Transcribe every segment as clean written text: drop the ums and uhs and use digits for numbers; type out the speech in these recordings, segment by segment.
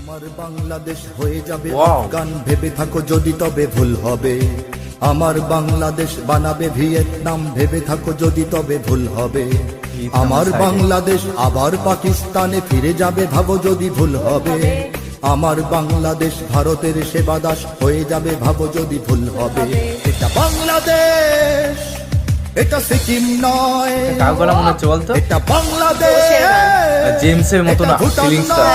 আমার বাংলাদেশ হয়ে যাবে আফগান, ভেবে থাকো যদি তবে ভুল হবে। আমার বাংলাদেশ বানাবে ভিয়েতনাম, ভেবে থাকো যদি তবে ভুল হবে। আমার বাংলাদেশ আবার পাকিস্তানে ফিরে যাবে, ভাবো যদি ভুল হবে। আমার বাংলাদেশ ভারতের সেবাদাস হয়ে যাবে, ভাবো যদি ভুল হবে। এটা বাংলাদেশ, এটা সিকিম নয়, কার গলা মনে হচ্ছে বলতো? এটা বাংলাদেশ, জেমসের মতো না ফিলিংসটা।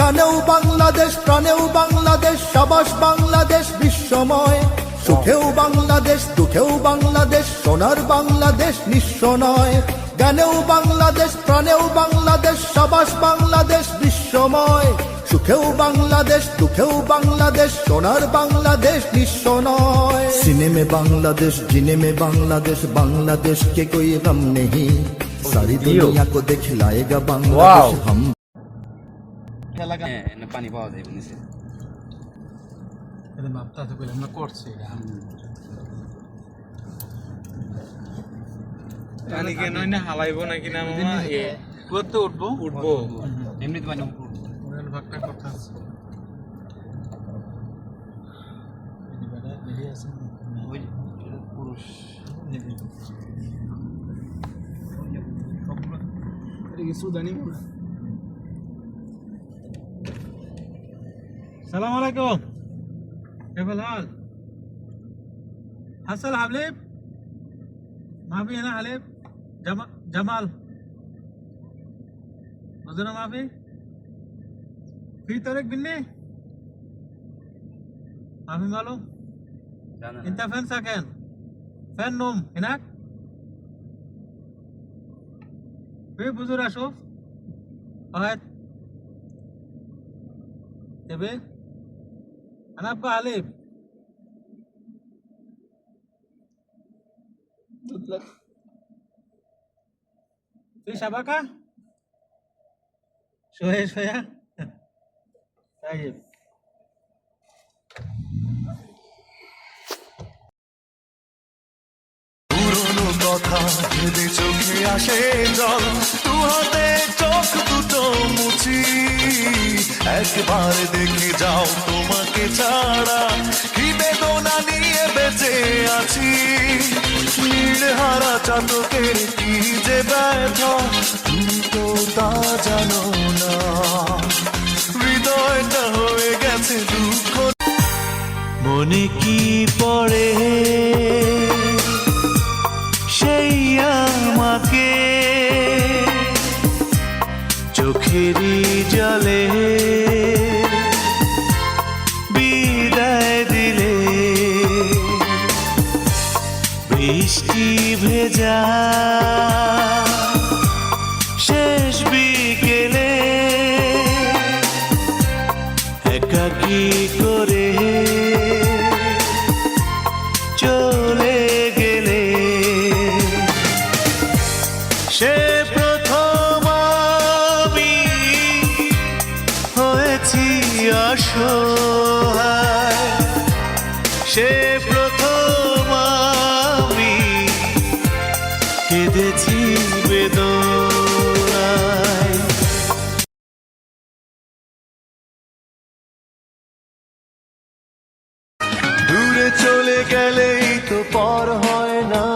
গানেও বাংলাদেশ, প্রাণেও বাংলাদেশ, সাবাস বাংলাদেশ বিশ্বময়। সুখেও বাংলাদেশ, দুঃখেও বাংলাদেশ, সোনার বাংলাদেশ নিঃস্ব নয়। গানেও বাংলাদেশ, প্রাণেও বাংলাদেশ, সাবাস বাংলাদেশ বিশ্বময়। সুখেও বাংলাদেশ, দুঃখেও বাংলাদেশ, সোনার বাংলাদেশ নিঃস্ব নয়। সিনেমে বাংলাদেশ, জিনে में बांग्लादेश, बांग्लादेश के कोई गम नहीं, सारी दुनिया को दिखलाएगा बांग्लादेश हम। পানি পাওয়া যায় নিচে, এটা মাপটা তো কইলাম না করছে এটা। পানি কেন না হালাইবো নাকি না মামা? করতে উঠবো এমনিতে পানি ওর ভাগটা কথা আছে। এই বেটা দেখে আছে ওই পুরুষ এটা কি সুদানি? সালাম আলাইকুম, كيف الحال؟ حسن حبيب ما في هنا حليب؟ جمال مزنا ما في طريق بني ما في معلوم. انت فين ساكن؟ فين نوم هناك؟ في بزور اشوف واحد تبي انا ابقى حليب في شبكة شوية شوية. طيب পুরনো কথা ভেবে চোখে আসে জল, দু হাতে চোখ দুটো মুছি। একবার দেখে যাও তোমাকে ছাড়া, কি বেদনা নিয়ে বেঁচে আছি। নীড়হারা চাতকের কি যে ব্যথা, তুমি তো তা জানো না। হৃদয়টা হয়ে গেছে দুঃখ, মনে কি পড়ে সেই আমাকে, চোখেরই জলে বিদায় দিলে। বৃষ্টি ভেজা শেষ বিকেলে, একাকী করে চলে গেলে। সে প্রথম আমি হয়েছি অসহায়, সে প্রথম আমি কেঁদেছি বেদনায়। দূরে চলে গেলেই তো পর হয় না,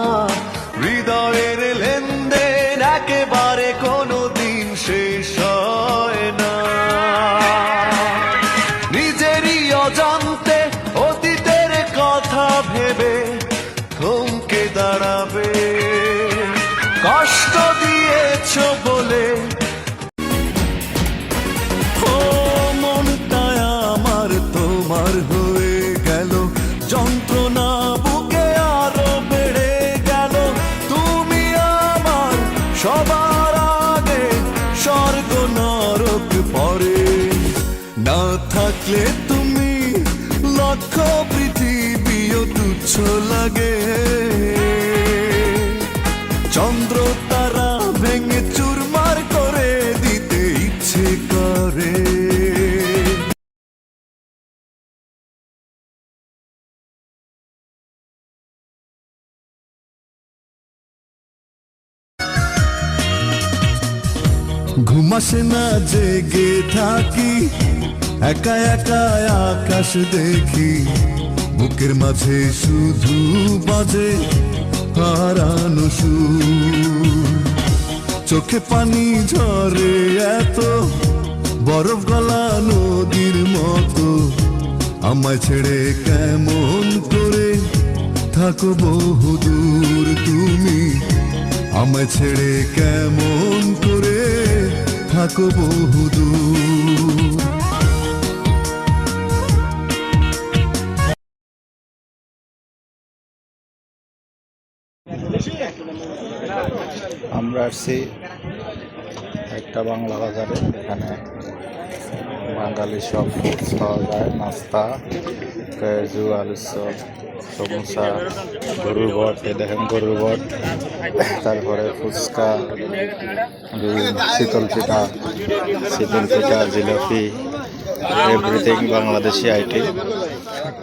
হৃদয়ের লেনদেন একেবারে কোনো দিন শেষ হয় না। নিজেরই অজান্তে অতীতের কথা ভেবে থমকে দাঁড়াবে, কষ্ট দিয়েছ বলে। ও মনটা আমার তোমার হয়ে গেল, যন্ত্রণা বুকে আরো বেড়ে গেল। তুমি আমার সবার আগে, স্বর্গ নরক পরে। না থাকলে তুমি লক্ষ পৃথিবীও তুচ্ছ লাগে। চন্দ্র তারা ভেঙে চুরমার করে দিতে ইচ্ছে করে। ঘুমা আসে না জেগে থাকি, একা একা আকাশ দেখি, বুকের মাঝে শুধু বাজে হারানো সুর। চোখে পানি ঝরে এত, বরফ গলা নদীর মতো, আমায় ছেড়ে কেমন করে থাকো বহুদূর তুমি, আমায় ছেড়ে কেমন করে থাকো বহুদূর। আমরা আসছি একটা বাংলা বাজারে, এখানে বাঙালি সব ফুডস পাওয়া যায়, নাস্তা, পেঁয়াজু, আলুর চপ, সমোসা, গরুর বট, এই দেখেন গরুর বট, তারপরে ফুচকা, শীতল পিঠা, জিলাপি, এভরিথিং বাংলাদেশি আইটেম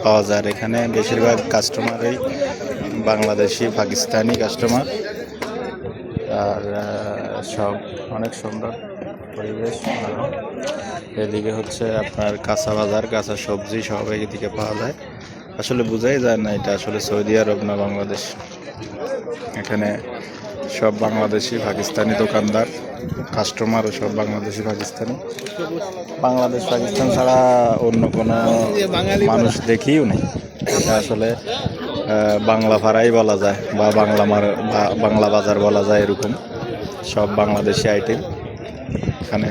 পাওয়া যায় এখানে। বেশিরভাগ কাস্টমারই বাংলাদেশি, পাকিস্তানি কাস্টমার। আর সব অনেক সুন্দর পরিবেশ। এদিকে হচ্ছে আপনার কাঁচা বাজার, কাঁচা সবজি সব এদিকে পাওয়া যায়। আসলে বোঝাই যায় না এটা আসলে সৌদি আরব না বাংলাদেশ। এখানে সব বাংলাদেশি পাকিস্তানি দোকানদার, কাস্টমারও সব বাংলাদেশি পাকিস্তানি। বাংলাদেশ পাকিস্তান ছাড়া অন্য কোনো মানুষ দেখিও নেই। এটা আসলে বাংলা পাড়াই বলা যায়, বা বাংলা বাজার বলা যায়। এরকম সব বাংলাদেশি আইটেম এখানে,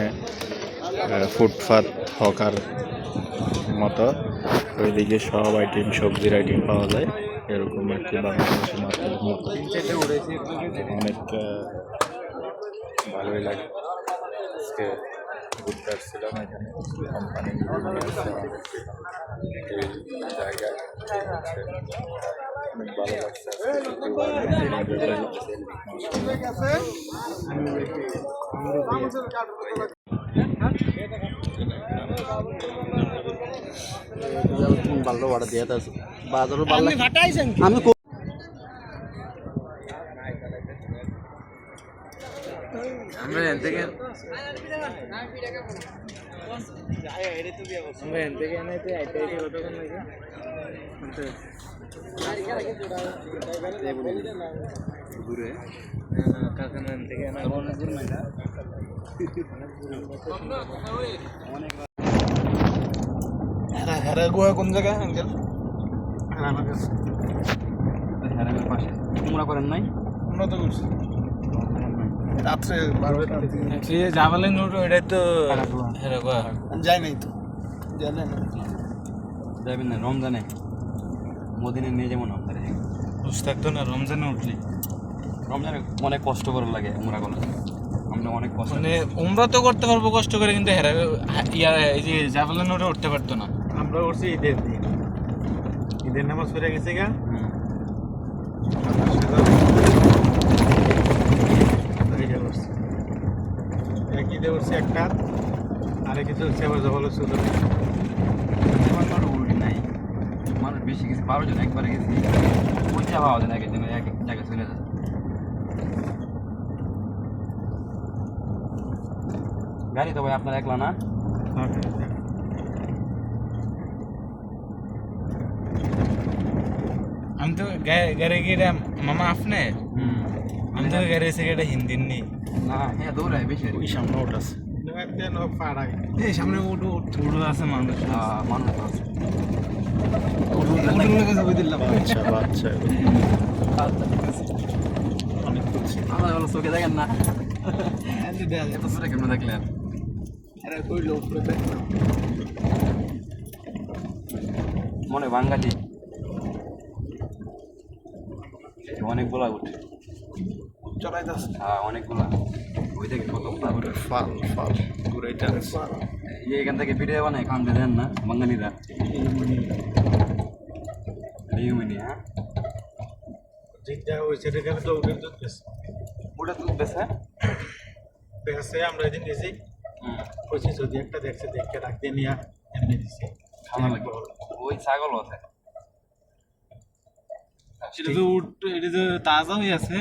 ফুটপাত হকার মতো ওইদিকে সব আইটেম, সবজির আইটেম পাওয়া যায়। এরকম একটি বাংলাদেশি মার্কেটের মতো অনেক ভালোই লাগে। আজকে ঘুরতে আসছিলাম এখানে, কোম্পানি জায়গায় অনেক ভালো লাগছে। ভালো ভাড়া দিয়ে বাজারও ভালো আমি আমরা এখান থেকে দূরে কারখানা থেকে অনেক দূর না। কোন জায়গায় আঙ্কেল? হ্যারামের পাশে তোমরা করেন নাই? আমরা তো করছি রাত্রে 12টা জামালের নোট, ওইটাই তো যাই নাই তো, জানে না যাবেন না রমজানে, মদিনে নিয়ে যেমন আপনারা বুঝ থাকতো না। রমজানে উঠলি রমজানে অনেক কষ্ট করে লাগে উমরা করলে, আমরা অনেক কষ্ট মানে উমরা তো করতে পারবো কষ্ট করে, কিন্তু এই যে জামালের নোটে উঠতে পারতো না। আমরা উঠছি ঈদের দিন, ঈদের নামাজ পড়ে গেছে গা, এক ঈদে উঠছি একটা, আরেক ঈদে উঠছি আবার জবাল ছিল। উল্টি নাই, মানুষ বেশি গেছে, 12 জন একবারে গেছি, পয়সা পাওয়া যায় না, এক একজনের এক এক জায়গায় চলে যায়। গাড়ি তো ভাই আপনার একলা না? আমি তো গাড়ি গিয়ে মামা আপনি, আমি তো গাড়ি এসে গেটা হিন্দির নেই না, হ্যাঁ দৌড়ায় বেশি। ওই সামনে ওঠ আছে, এই সামনে উঠো আছে মানুষ, মানুষ আছে। আচ্ছা বাচ্চা আমরা বলো চোখে দেখেন না, এত চোখে কেমন দেখলেন? মনে বাঙালি অনেকগুলা উঠে অনেকগুলা, ওই থেকে কত ফাল ফাল ঘুরাইটা এখান থেকে ভিডিও বানায় খান দেন না বাঙালিরা। ইউমিনি হ্যাঁ, ওটা দুধ বেছে বেছে আমরা এদিন গেছি, কইছি যদি একটা দেখছে দেখে রাখ দিয়ে নিয়ে এমনি দিছে খাওয়া লাগবে। ওই ছাগলও আছে, এটা তো তাজা হয়ে আছে।